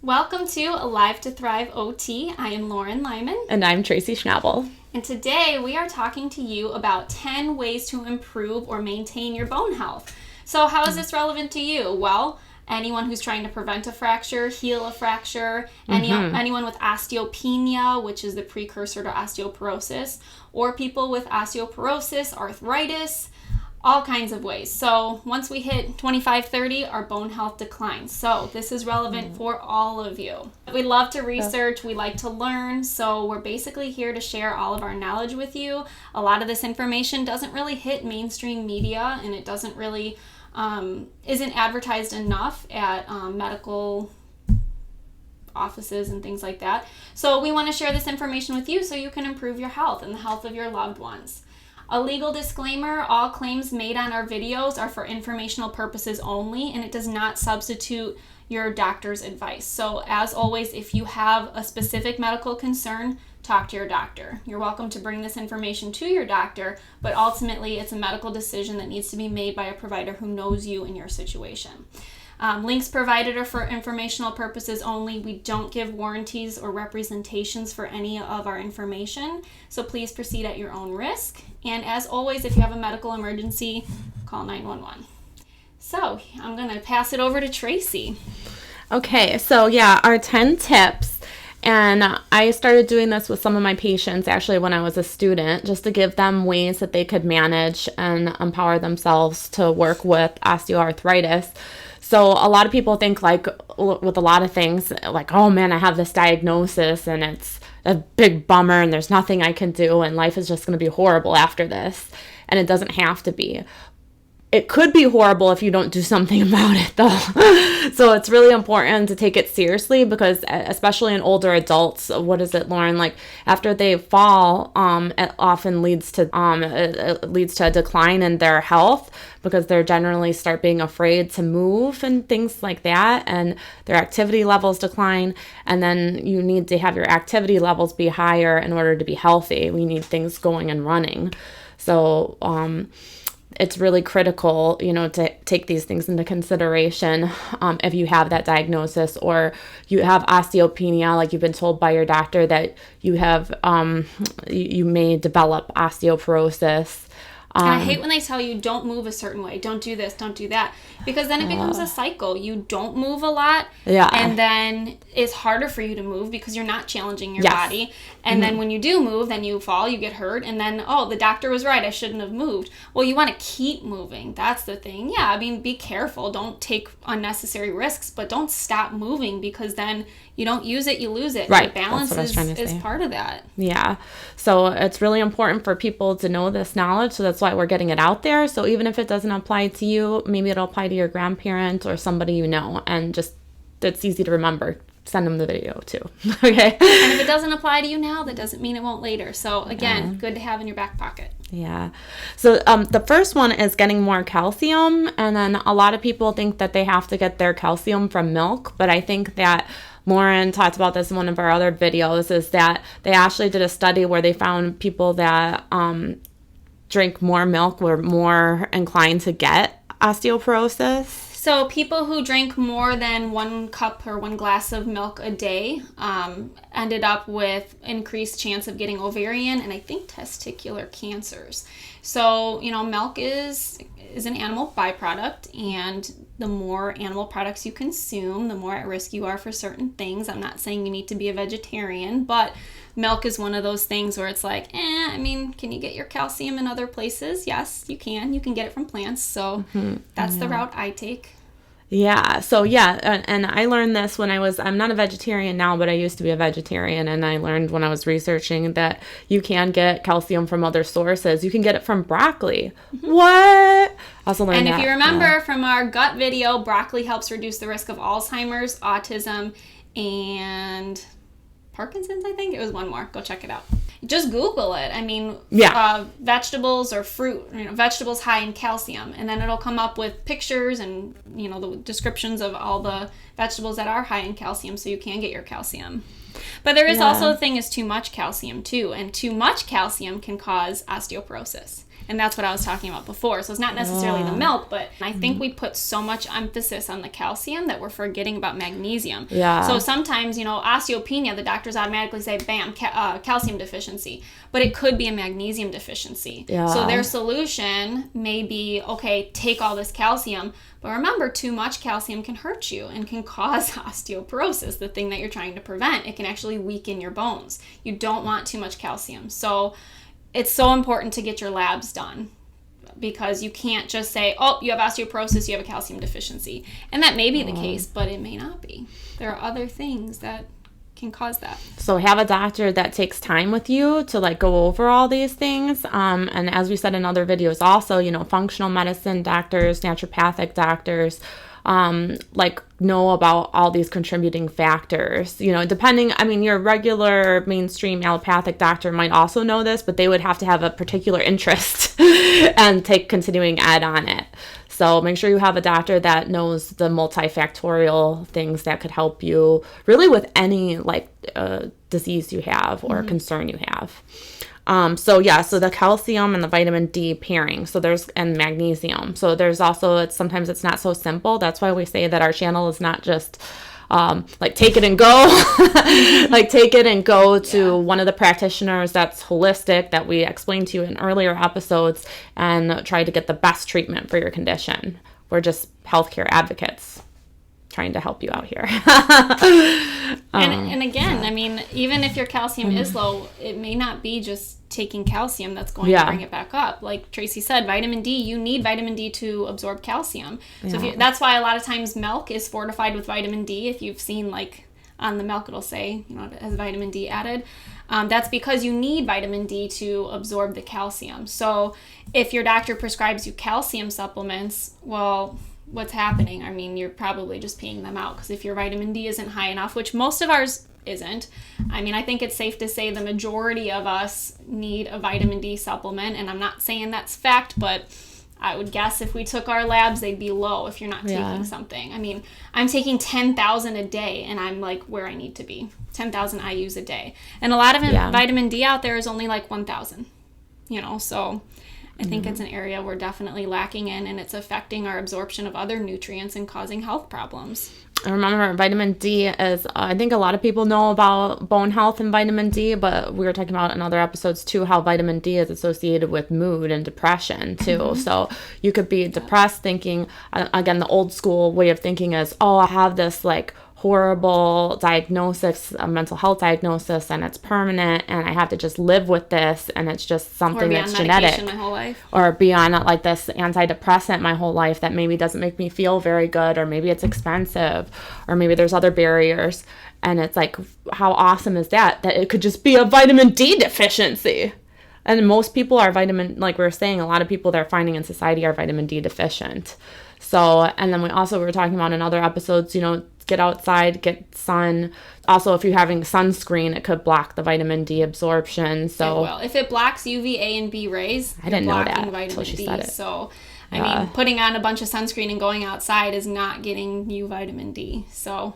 Welcome to Alive to Thrive OT. I am Lauren Lyman. And I'm Tracy Schnabel. And today we are talking to you about 10 ways to improve or maintain your bone health. So how is this relevant to you? Well, anyone who's trying to prevent a fracture, heal a fracture, anyone with osteopenia, which is the precursor to osteoporosis, or people with osteoporosis, arthritis, all kinds of ways. So once we hit 25, 30, our bone health declines. So this is relevant for all of you. We love to research. We like to learn. So we're basically here to share all of our knowledge with you. A lot of this information doesn't really hit mainstream media, and it doesn't really, isn't advertised enough at medical offices and things like that. So we want to share this information with you so you can improve your health and the health of your loved ones. A legal disclaimer, all claims made on our videos are for informational purposes only, and it does not substitute your doctor's advice. So as always, if you have a specific medical concern, talk to your doctor. You're welcome to bring this information to your doctor, but ultimately it's a medical decision that needs to be made by a provider who knows you and your situation. Links provided are for informational purposes only. We don't give warranties or representations for any of our information, so please proceed at your own risk. And as always, if you have a medical emergency, call 911. So I'm going to pass it over to Tracy. Okay, so our 10 tips. And I started doing this with some of my patients actually when I was a student, just to give them ways that they could manage and empower themselves to work with osteoarthritis. So a lot of people think, like, with a lot of things, like, oh man, I have this diagnosis and it's a big bummer and there's nothing I can do and life is just going to be horrible after this. And it doesn't have to be. It could be horrible if you don't do something about it, though. So it's really important to take it seriously, because especially in older adults, what is it, Lauren? Like, after they fall, it often leads to a decline in their health, because they're generally start being afraid to move and things like that, and their activity levels decline. And then you need to have your activity levels be higher in order to be healthy. We need things going and running. So, it's really critical, to take these things into consideration if you have that diagnosis, or you have osteopenia, like you've been told by your doctor that you have, you may develop osteoporosis. And I hate when they tell you don't move a certain way, don't do this, don't do that, because then it becomes a cycle. You don't move a lot, and then it's harder for you to move because you're not challenging your body. And then when you do move, then you fall, you get hurt, and then, the doctor was right, I shouldn't have moved. Well, you want to keep moving. That's the thing. Yeah, I mean, be careful. Don't take unnecessary risks, but don't stop moving, because then you don't use it, you lose it. Right. The balance is part of that. Yeah. So it's really important for people to know this knowledge. So that's why we're getting it out there. So even if it doesn't apply to you, maybe it'll apply to your grandparent or somebody you know. And just, it's easy to remember. Send them the video too. Okay. And if it doesn't apply to you now, that doesn't mean it won't later. So again, good to have in your back pocket. Yeah. So the first one is getting more calcium. And then a lot of people think that they have to get their calcium from milk. But I think that Lauren talked about this in one of our other videos, is that they actually did a study where they found people that drink more milk were more inclined to get osteoporosis. So people who drank more than 1 cup or 1 glass of milk a day ended up with increased chance of getting ovarian and I think testicular cancers. So, milk is an animal byproduct, and the more animal products you consume, the more at risk you are for certain things. I'm not saying you need to be a vegetarian, but milk is one of those things where it's like, can you get your calcium in other places? Yes, you can. You can get it from plants. So that's the route I take. Yeah. So and I learned this when I'm not a vegetarian now, but I used to be a vegetarian, and I learned when I was researching that you can get calcium from other sources. You can get it from broccoli. What? Also learned that. And if you remember from our gut video, broccoli helps reduce the risk of Alzheimer's, autism, and Parkinson's, I think. It was one more. Go check it out. Just Google it. I mean, vegetables or fruit, vegetables high in calcium. And then it'll come up with pictures and, the descriptions of all the vegetables that are high in calcium, so you can get your calcium. But there is also a thing as too much calcium, too. And too much calcium can cause osteoporosis. And that's what I was talking about before. So it's not necessarily the milk, but I think we put so much emphasis on the calcium that we're forgetting about magnesium. Yeah. So sometimes, osteopenia, the doctors automatically say, bam, calcium deficiency. But it could be a magnesium deficiency. Yeah. So their solution may be, okay, take all this calcium. But remember, too much calcium can hurt you and can cause osteoporosis, the thing that you're trying to prevent. It can actually weaken your bones. You don't want too much calcium. So it's so important to get your labs done, because you can't just say, oh, you have osteoporosis, you have a calcium deficiency. And that may be the case, but it may not be. There are other things that can cause that. So have a doctor that takes time with you to like go over all these things. And as we said in other videos also, functional medicine doctors, naturopathic doctors, like know about all these contributing factors, depending, your regular mainstream allopathic doctor might also know this, but they would have to have a particular interest and take continuing ed on it. So make sure you have a doctor that knows the multifactorial things that could help you really with any disease you have or concern you have. So the calcium and the vitamin D pairing. And magnesium. So there's also, sometimes it's not so simple. That's why we say that our channel is not just take it and go, take it and go to one of the practitioners that's holistic that we explained to you in earlier episodes and try to get the best treatment for your condition. We're just healthcare advocates trying to help you out here. And again, even if your calcium is low, it may not be just taking calcium that's going to bring it back up. Like Tracy said, vitamin D, you need vitamin D to absorb calcium. So that's why a lot of times milk is fortified with vitamin D. If you've seen on the milk, it'll say, it has vitamin D added. That's because you need vitamin D to absorb the calcium. So if your doctor prescribes you calcium supplements, well, what's happening? You're probably just peeing them out, because if your vitamin D isn't high enough, which most of ours isn't. I think it's safe to say the majority of us need a vitamin D supplement, and I'm not saying that's fact, but I would guess if we took our labs, they'd be low if you're not taking something. I'm taking 10,000 a day, and I'm where I need to be. 10,000 IUs a day. And a lot of vitamin D out there is only 1,000, so I think it's an area we're definitely lacking in, and it's affecting our absorption of other nutrients and causing health problems. I remember vitamin D is, I think a lot of people know about bone health and vitamin D, but we were talking about in other episodes too how vitamin D is associated with mood and depression too. So you could be depressed thinking, again, the old school way of thinking is, oh, I have this horrible diagnosis, a mental health diagnosis, and it's permanent, and I have to just live with this, and it's just something that's genetic. My whole life. Or be on this antidepressant my whole life that maybe doesn't make me feel very good, or maybe it's expensive, or maybe there's other barriers. And it's how awesome is that it could just be a vitamin D deficiency. And most people are we were saying, a lot of people they're finding in society are vitamin D deficient. So, and then we were talking about in other episodes, get outside, get sun. Also, if you're having sunscreen, it could block the vitamin D absorption. So, if it blocks UVA and B rays, I didn't know that until she said it. So, putting on a bunch of sunscreen and going outside is not getting you vitamin D. So,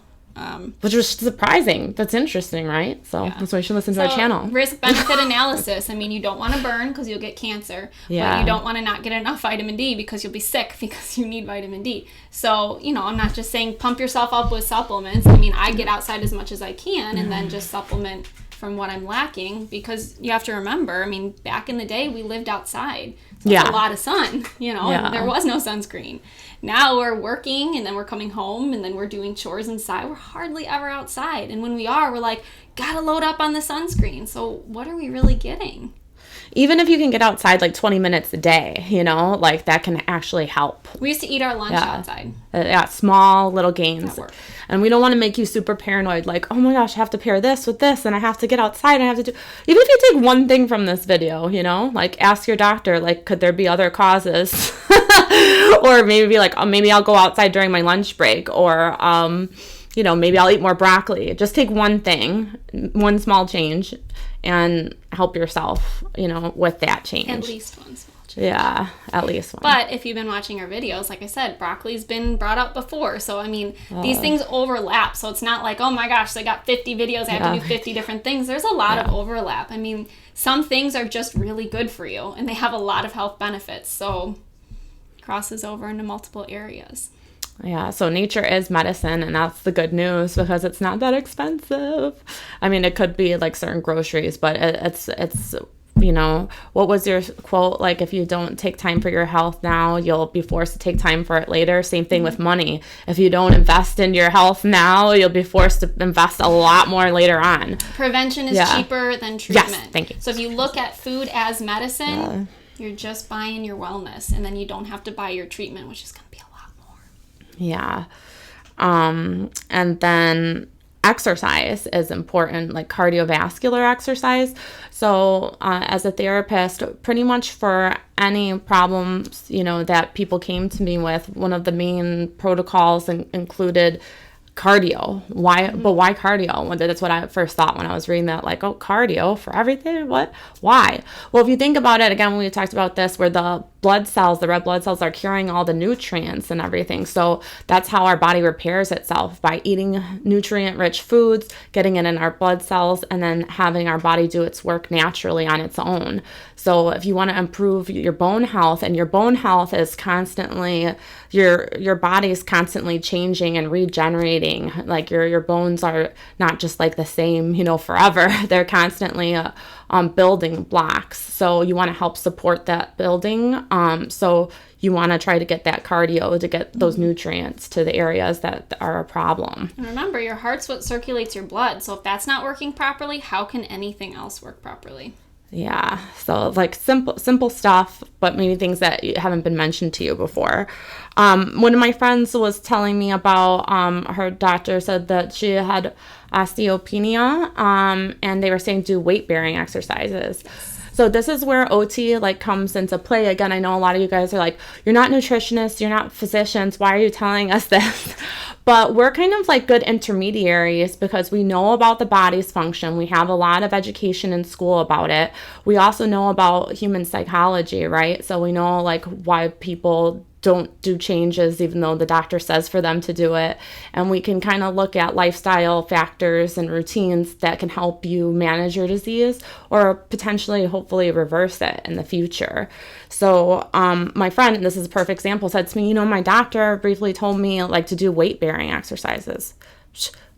which was surprising. That's interesting, right? So that's why you should listen to our channel. Risk-benefit analysis. You don't want to burn because you'll get cancer. But you don't want to not get enough vitamin D because you'll be sick because you need vitamin D. So, I'm not just saying pump yourself up with supplements. I get outside as much as I can and then just supplement from what I'm lacking, because you have to remember, back in the day, we lived outside. So a lot of sun, and there was no sunscreen. Now we're working, and then we're coming home, and then we're doing chores inside. We're hardly ever outside. And when we are, we're gotta load up on the sunscreen. So what are we really getting? Even if you can get outside 20 minutes a day, that can actually help. We used to eat our lunch outside. Small little gains. And we don't want to make you super paranoid, oh my gosh, I have to pair this with this, and I have to get outside, and I have to do... Even if you take one thing from this video, ask your doctor, could there be other causes? Or maybe be maybe I'll go outside during my lunch break, or... maybe I'll eat more broccoli. Just take one thing, one small change, and help yourself, with that change. At least one small Yeah, at least one. But if you've been watching our videos, like I said, broccoli's been brought up before. So, I mean, these things overlap. So it's not like, oh my gosh, they got 50 videos. I have to do 50 different things. There's a lot of overlap. I mean, some things are just really good for you, and they have a lot of health benefits. So it crosses over into multiple areas. Yeah, so nature is medicine, and that's the good news because it's not that expensive. I mean, it could be like certain groceries, but it's what was your quote? Like, if you don't take time for your health now, you'll be forced to take time for it later. Same thing with money. If you don't invest in your health now, you'll be forced to invest a lot more later on. Prevention is cheaper than treatment. Yes, thank you. So if you look at food as medicine, you're just buying your wellness, and then you don't have to buy your treatment, which is going to be a lot more. Yeah. And then exercise is important, like cardiovascular exercise. So as a therapist, pretty much for any problems, that people came to me with, one of the main protocols included cardio. Why? But why cardio? Well, that's what I first thought when I was reading that, like, oh, cardio for everything? What? Why? Well, if you think about it, again, we talked about this, where the red blood cells are carrying all the nutrients and everything. So that's how our body repairs itself, by eating nutrient-rich foods, getting it in our blood cells, and then having our body do its work naturally on its own. So if you want to improve your bone health, and your bone health is constantly, your body's constantly changing and regenerating. Like your bones are not just like the same, forever. They're constantly building blocks. So you want to help support that building. So you want to try to get that cardio to get those nutrients to the areas that are a problem. And remember, your heart's what circulates your blood. So if that's not working properly, how can anything else work properly? Yeah, so like simple stuff, but maybe things that haven't been mentioned to you before. One of my friends was telling me about her doctor said that she had osteopenia, and they were saying do weight-bearing exercises. So this is where OT comes into play. Again, I know a lot of you guys are like, you're not nutritionists, you're not physicians, why are you telling us this? But we're kind of like good intermediaries because we know about the body's function. We have a lot of education in school about it. We also know about human psychology, right? So we know why people don't do changes even though the doctor says for them to do it. And we can kind of look at lifestyle factors and routines that can help you manage your disease or potentially, hopefully, reverse it in the future. So my friend, and this is a perfect example, said to me, my doctor briefly told me to do weight-bearing exercises.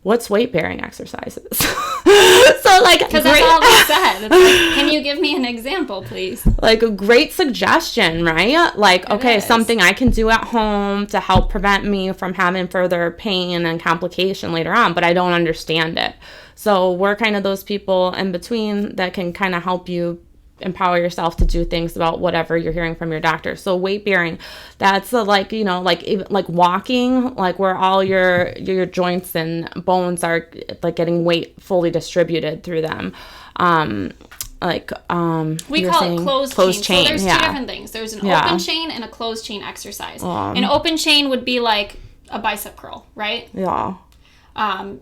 What's weight-bearing exercises? So because that's all they said. It's can you give me an example, please? A great suggestion, right? Okay, something I can do at home to help prevent me from having further pain and complication later on, but I don't understand it. So we're kind of those people in between that can kind of help you empower yourself to do things about whatever you're hearing from your doctor. So weight bearing, that's even walking, where all your joints and bones are getting weight fully distributed through them. We call it closed chain. So there's two different things. There's an open chain and a closed chain exercise. An open chain would be like a bicep curl, right? Yeah.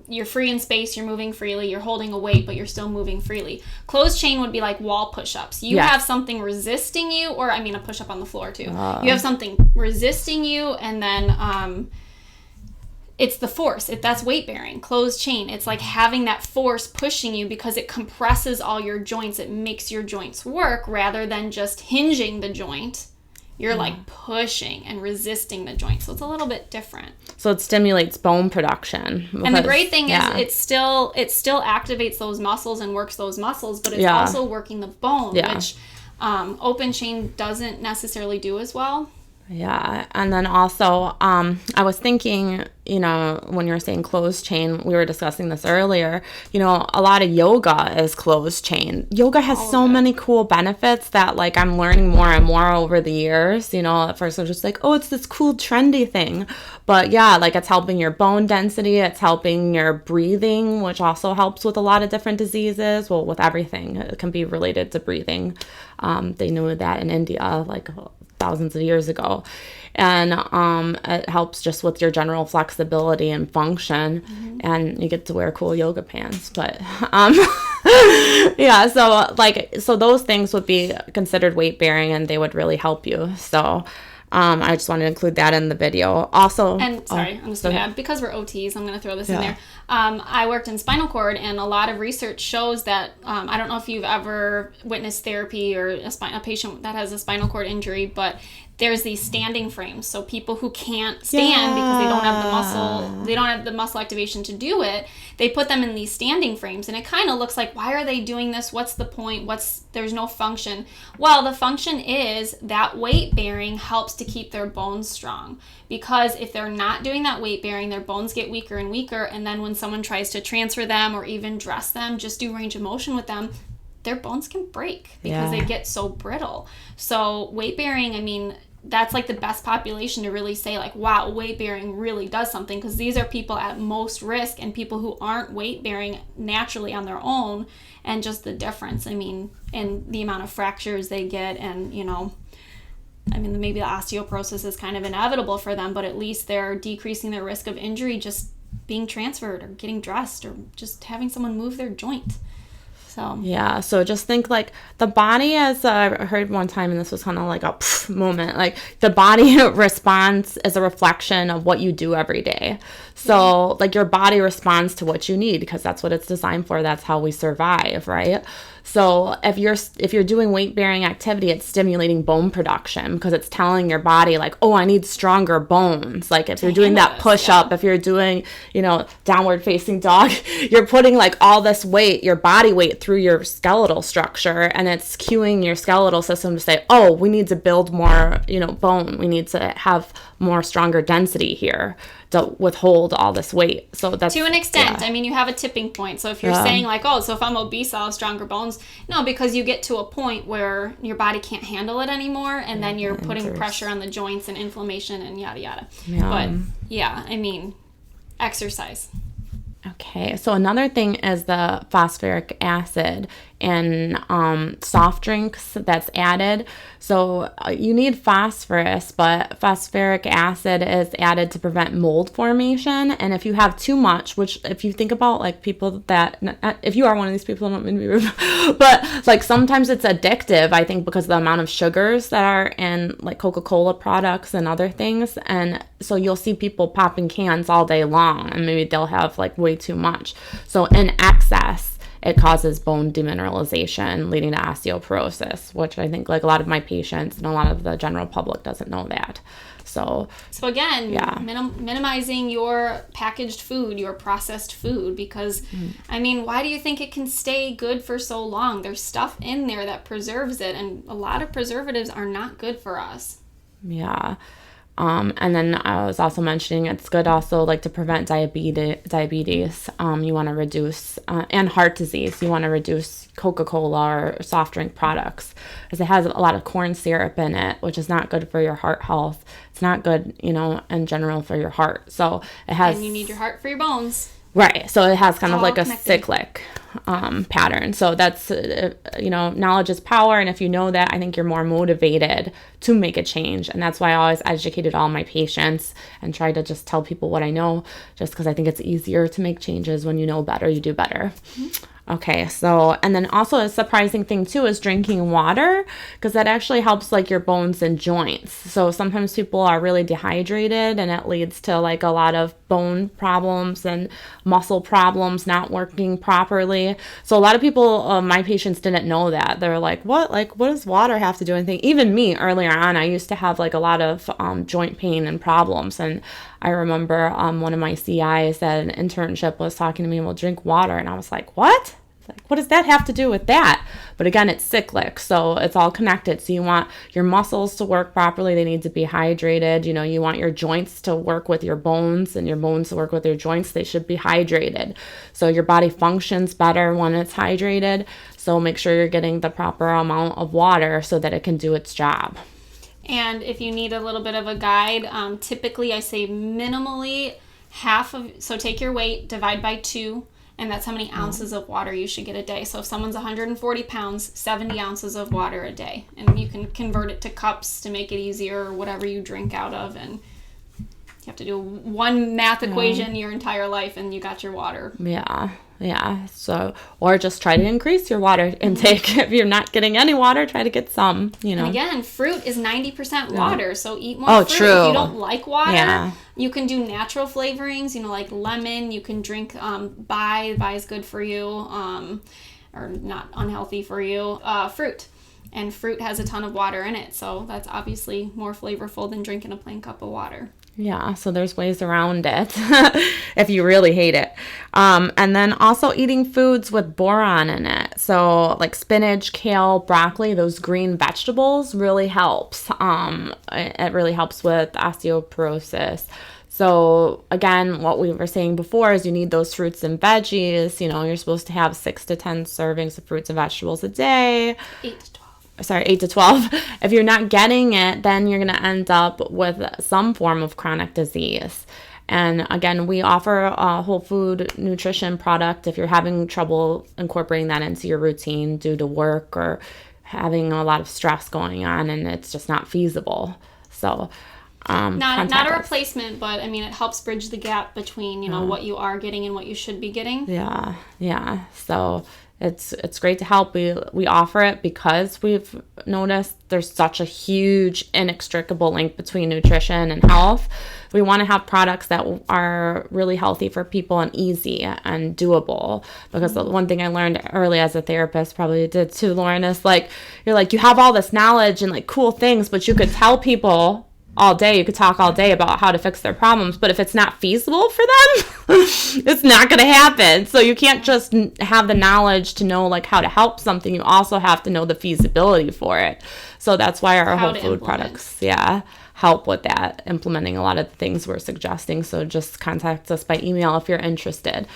You're free in space, you're moving freely, you're holding a weight, but you're still moving freely. Closed chain would be like wall push-ups. You have something resisting you, or a push-up on the floor too. You have something resisting you, and then it's the force. That's weight bearing. Closed chain. It's like having that force pushing you because it compresses all your joints. It makes your joints work rather than just hinging the joint. You're pushing and resisting the joint. So it's a little bit different. So it stimulates bone production. Because, and the great thing is it still activates those muscles and works those muscles, but it's also working the bone, which open chain doesn't necessarily do as well. Yeah. And then also, I was thinking, when you were saying closed chain, we were discussing this earlier, a lot of yoga is closed chain. Yoga has so many cool benefits that I'm learning more and more over the years. At first I was just oh, it's this cool trendy thing. But yeah, it's helping your bone density. It's helping your breathing, which also helps with a lot of different diseases. Well, with everything, it can be related to breathing. They knew that in India, thousands of years ago. And it helps just with your general flexibility and function. And you get to wear cool yoga pants. But Yeah, so those things would be considered weight bearing, and they would really help you. So I just wanted to include that in the video. Also, and sorry, I'm just going to add, because we're OTs, I'm going to throw this in there. I worked in spinal cord, and a lot of research shows that, I don't know if you've ever witnessed therapy or a patient that has a spinal cord injury, but there's these standing frames. So people who can't stand because they don't have the muscle activation to do it, they put them in these standing frames, and it kind of looks like, why are they doing this? What's the point? There's no function. Well, the function is that weight bearing helps to keep their bones strong, because if they're not doing that weight bearing, their bones get weaker and weaker, and then when someone tries to transfer them or even dress them, just do range of motion with them, their bones can break because they get so brittle. So weight bearing, I mean, that's like the best population to really say like, wow, weight bearing really does something, because these are people at most risk and people who aren't weight bearing naturally on their own, and just the difference, I mean, in the amount of fractures they get, and I mean, maybe the osteoporosis is kind of inevitable for them, but at least they're decreasing their risk of injury just being transferred or getting dressed or just having someone move their joint. So just think like the body, as I heard one time, and this was kind of like a moment, like the body responds as a reflection of what you do every day. So like your body responds to what you need, because that's what it's designed for. That's how we survive, right? So if you're doing weight bearing activity, it's stimulating bone production, because it's telling your body like, oh, I need stronger bones. Like if you're doing that push up, if you're doing, downward facing dog, you're putting like all this weight, your body weight, through your skeletal structure, and it's cueing your skeletal system to say, oh, we need to build more, bone. We need to have more stronger density here to withhold all this weight. So that's to an extent. I mean, you have a tipping point. So if you're saying like, oh, so if I'm obese, I'll have stronger bones. No, because you get to a point where your body can't handle it anymore, and then you're putting pressure on the joints and inflammation and yada yada. But I mean, exercise. Okay, so another thing is the phosphoric acid in soft drinks that's added. So you need phosphorus, but phosphoric acid is added to prevent mold formation. And if you have too much, which if you think about like people that, if you are one of these people, I don't mean to be rude, but like sometimes it's addictive, I think, because of the amount of sugars that are in like Coca-Cola products and other things. And so you'll see people popping cans all day long, and maybe they'll have like way too much. So in excess, it causes bone demineralization, leading to osteoporosis, which I think like a lot of my patients and a lot of the general public doesn't know that. So again, minimizing your packaged food, your processed food, because I mean, why do you think it can stay good for so long? There's stuff in there that preserves it, and a lot of preservatives are not good for us. Yeah. And then I was also mentioning it's good also like to prevent diabetes. You want to reduce, and heart disease. You want to reduce Coca-Cola or soft drink products, because it has a lot of corn syrup in it, which is not good for your heart health. It's not good, in general for your heart. So it has. And you need your heart for your bones. Right. So it has kind of like connected. A cyclic pattern. So that's, knowledge is power. And if you know that, I think you're more motivated to make a change. And that's why I always educated all my patients and try to just tell people what I know, just because I think it's easier to make changes when you know better, you do better. Mm-hmm. Okay, so, and then also a surprising thing too is drinking water, because that actually helps like your bones and joints. So sometimes people are really dehydrated, and it leads to like a lot of bone problems and muscle problems not working properly. So a lot of people, my patients didn't know that. They're like, what does water have to do anything? Even me earlier on, I used to have like a lot of joint pain and problems. And I remember one of my CIs at an internship was talking to me, well, drink water. And I was like, what? Like, what does that have to do with that? But again, it's cyclic, so it's all connected. So you want your muscles to work properly. They need to be hydrated. You want your joints to work with your bones, and your bones to work with your joints. They should be hydrated. So your body functions better when it's hydrated. So make sure you're getting the proper amount of water so that it can do its job. And if you need a little bit of a guide, typically I say minimally so take your weight, divide by 2, and that's how many ounces of water you should get a day. So if someone's 140 pounds, 70 ounces of water a day. And you can convert it to cups to make it easier, or whatever you drink out of. And You have to do one math equation your entire life and you got your water. Yeah. So, or just try to increase your water intake. If you're not getting any water, try to get some, And again, fruit is 90% water, so eat more fruit. True. If you don't like water, you can do natural flavorings, like lemon. You can drink bai. Bai is good for you, or not unhealthy for you. Fruit. And fruit has a ton of water in it, so that's obviously more flavorful than drinking a plain cup of water. Yeah, so there's ways around it if you really hate it. And then also eating foods with boron in it. So like spinach, kale, broccoli, those green vegetables really helps. It really helps with osteoporosis. So again, what we were saying before is you need those fruits and veggies. You're supposed to have 6 to 10 servings of fruits and vegetables a day. 8 to 12. If you're not getting it, then you're going to end up with some form of chronic disease. And again, we offer a whole food nutrition product if you're having trouble incorporating that into your routine due to work or having a lot of stress going on and it's just not feasible. So not a replacement, but I mean, it helps bridge the gap between, what you are getting and what you should be getting. Yeah. So it's great to help. We offer it because we've noticed there's such a huge inextricable link between nutrition and health. We want to have products that are really healthy for people and easy and doable. Because the one thing I learned early as a therapist, probably did too, Lauren, is you have all this knowledge and cool things, but you could tell people all day, you could talk all day about how to fix their problems, but if it's not feasible for them, it's not going to happen. So you can't just have the knowledge to know how to help something. You also have to know the feasibility for it. So that's why our whole food products, help with that, implementing a lot of the things we're suggesting. So just contact us by email if you're interested.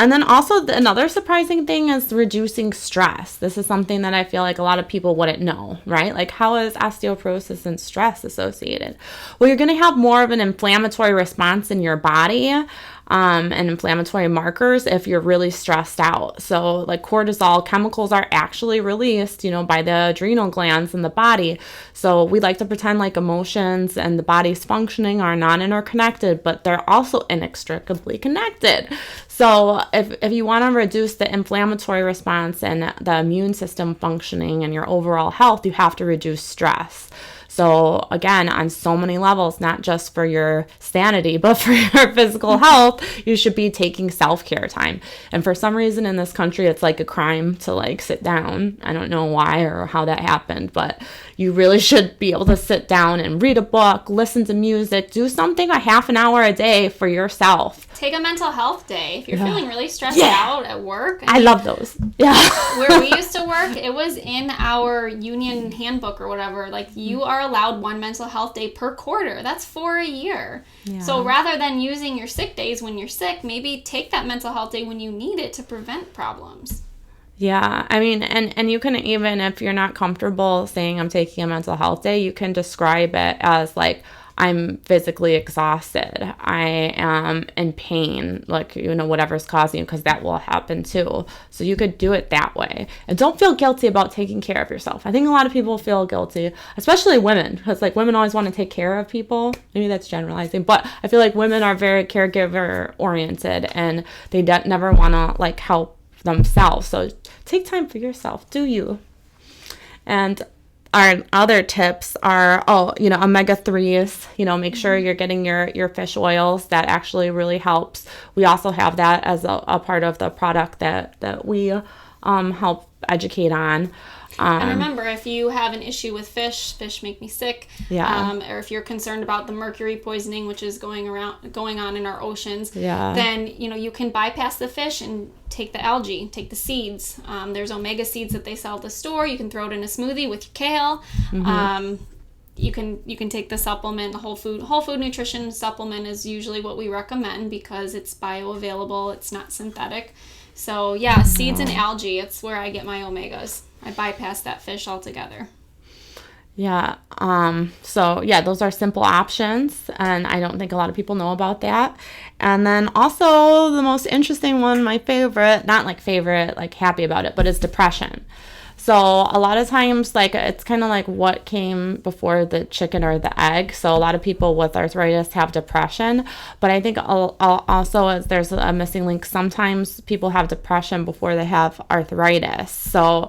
And then also another surprising thing is reducing stress. This is something that I feel like a lot of people wouldn't know, right? How is osteoporosis and stress associated? Well, you're going to have more of an inflammatory response in your body and inflammatory markers if you're really stressed out. So cortisol chemicals are actually released, by the adrenal glands in the body. So we like to pretend emotions and the body's functioning are not interconnected, but they're also inextricably connected. So if you want to reduce the inflammatory response and the immune system functioning and your overall health, you have to reduce stress. So again, on so many levels, not just for your sanity, but for your physical health, you should be taking self-care time. And for some reason in this country, it's a crime to sit down. I don't know why or how that happened, but you really should be able to sit down and read a book, listen to music, do something a half an hour a day for yourself. Take a mental health day. If you're feeling really stressed out at work. I love those. Yeah. Where we used to work, it was in our union handbook or whatever. You are allowed one mental health day per quarter. That's 4 a year. Yeah. So rather than using your sick days when you're sick, maybe take that mental health day when you need it to prevent problems. Yeah, I mean, and you can even, if you're not comfortable saying I'm taking a mental health day, you can describe it as I'm physically exhausted. I am in pain, whatever's causing you, because that will happen too. So you could do it that way. And don't feel guilty about taking care of yourself. I think a lot of people feel guilty, especially women, because women always want to take care of people. Maybe that's generalizing, but I feel like women are very caregiver oriented and they never want to help themselves. So take time for yourself. Do you? And our other tips are, omega-3s, make sure you're getting your fish oils. That actually really helps. We also have that as a part of the product that we help educate on. And remember, if you have an issue with fish make me sick, or if you're concerned about the mercury poisoning, which is going on in our oceans, then you can bypass the fish and take the algae, take the seeds. There's omega seeds that they sell at the store. You can throw it in a smoothie with your kale. Mm-hmm. You can take the supplement, the whole food nutrition supplement is usually what we recommend because it's bioavailable, it's not synthetic. So seeds and algae, it's where I get my omegas. I bypass that fish altogether. Yeah. Those are simple options, and I don't think a lot of people know about that. And then also the most interesting one, my favorite, not favorite, happy about it, but is depression. So a lot of times, like, it's kind of like what came before the chicken or the egg. So a lot of people with arthritis have depression, but I think also as there's a missing link, sometimes people have depression before they have arthritis. So,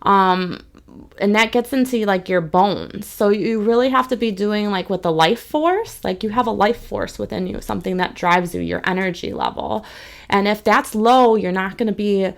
and that gets into like your bones. So you really have to be doing like with the life force, like you have a life force within you, something that drives you, your energy level. And if that's low, you're not going to be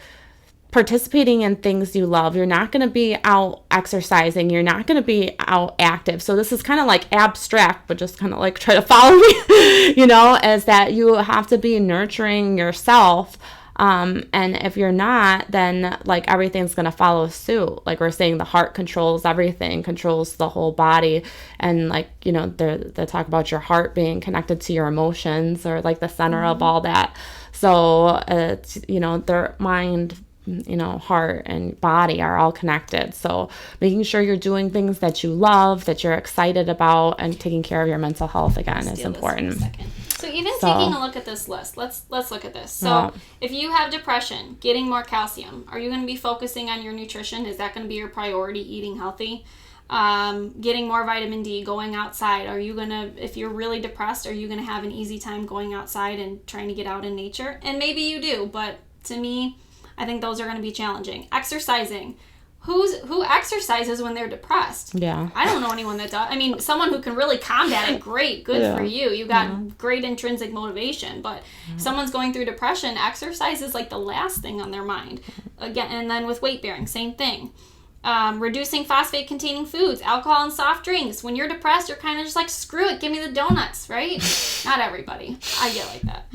participating in things you love. You're not going to be out exercising. You're not going to be out active. So this is kind of like abstract, but just kind of like try to follow me, you know, is that you have to be nurturing yourself. And if you're not, then like everything's going to follow suit. Like we're saying, the heart controls everything, controls the whole body. And like, you know, they talk about your heart being connected to your emotions, or like the center of all that. So it's, you know, their mind, you know, heart and body are all connected. So making sure you're doing things that you love, that you're excited about, and taking care of your mental health again is important. So even taking a look at this list, let's look at this. So if you have depression, getting more calcium, are you going to be focusing on your nutrition? Is that going to be your priority, eating healthy? Getting more vitamin D, going outside. Are you going to, if you're really depressed, are you going to have an easy time going outside and trying to get out in nature? And maybe you do, but to me, I think those are going to be challenging. Exercising. Who exercises when they're depressed? Yeah. I don't know anyone that does. I mean, someone who can really combat it, great. Good for you. You got great intrinsic motivation. But if someone's going through depression, exercise is like the last thing on their mind. Again, and then with weight bearing, same thing. Reducing phosphate-containing foods, alcohol and soft drinks. When you're depressed, you're kind of just like, screw it, give me the donuts, right? Not everybody. I get like that.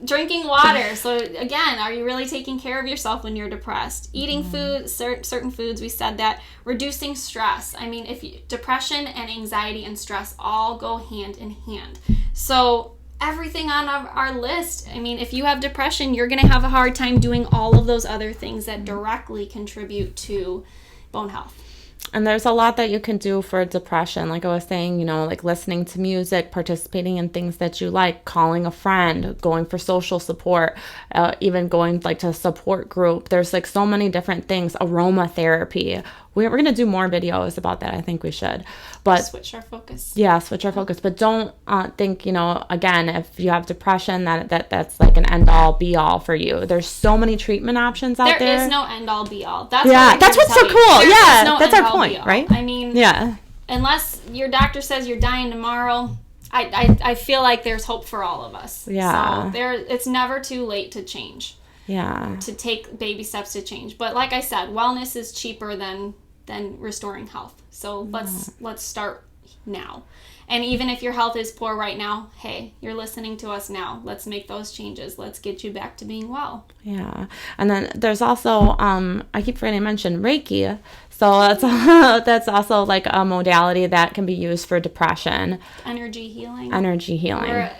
Drinking water. So again, are you really taking care of yourself when you're depressed? Eating food, certain foods, we said that. Reducing stress. I mean, depression and anxiety and stress all go hand in hand. So everything on our list. I mean, if you have depression, you're going to have a hard time doing all of those other things that directly contribute to bone health. And there's a lot that you can do for depression. Like I was saying, you know, like listening to music, participating in things that you like, calling a friend, going for social support, even going like to a support group. There's like so many different things. Aromatherapy. We're going to do more videos about that. I think we should. But switch our focus. Yeah, switch our focus. But don't think, you know, again, if you have depression, that's like an end-all, be-all for you. There's so many treatment options out there. There is no end-all, be-all. That's what's so cool. Yeah, that's our point, be-all. right? I mean, unless your doctor says you're dying tomorrow, I feel like there's hope for all of us. Yeah. So it's never too late to change. Yeah. To take baby steps to change. But like I said, wellness is cheaper than restoring health. So let's start now. And even if your health is poor right now, hey, you're listening to us now. Let's make those changes. Let's get you back to being well. Yeah. And then there's also, I keep forgetting to mention Reiki. So that's also like a modality that can be used for depression. Energy healing.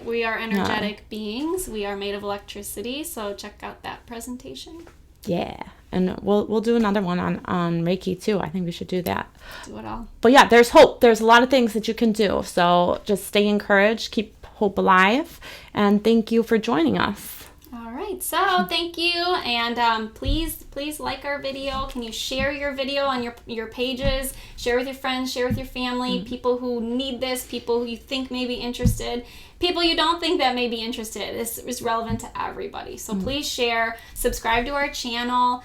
We are energetic beings. We are made of electricity. So check out that presentation. Yeah. And we'll do another one on Reiki too. I think we should do that. Do it all. But yeah, there's hope. There's a lot of things that you can do. So just stay encouraged, keep hope alive, and thank you for joining us. All right. So thank you, and please like our video. Can you share your video on your pages? Share with your friends. Share with your family. People who need this. People who you think may be interested. People you don't think that may be interested. This is relevant to everybody. So please share. Subscribe to our channel.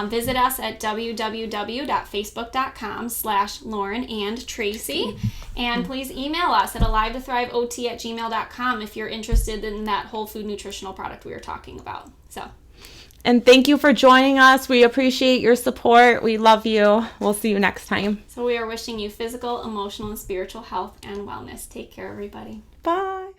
Visit us at www.facebook.com/Lauren and Tracy. And please email us at alive2thriveot@gmail.com if you're interested in that whole food nutritional product we were talking about. And thank you for joining us. We appreciate your support. We love you. We'll see you next time. So we are wishing you physical, emotional, and spiritual health and wellness. Take care, everybody. Bye.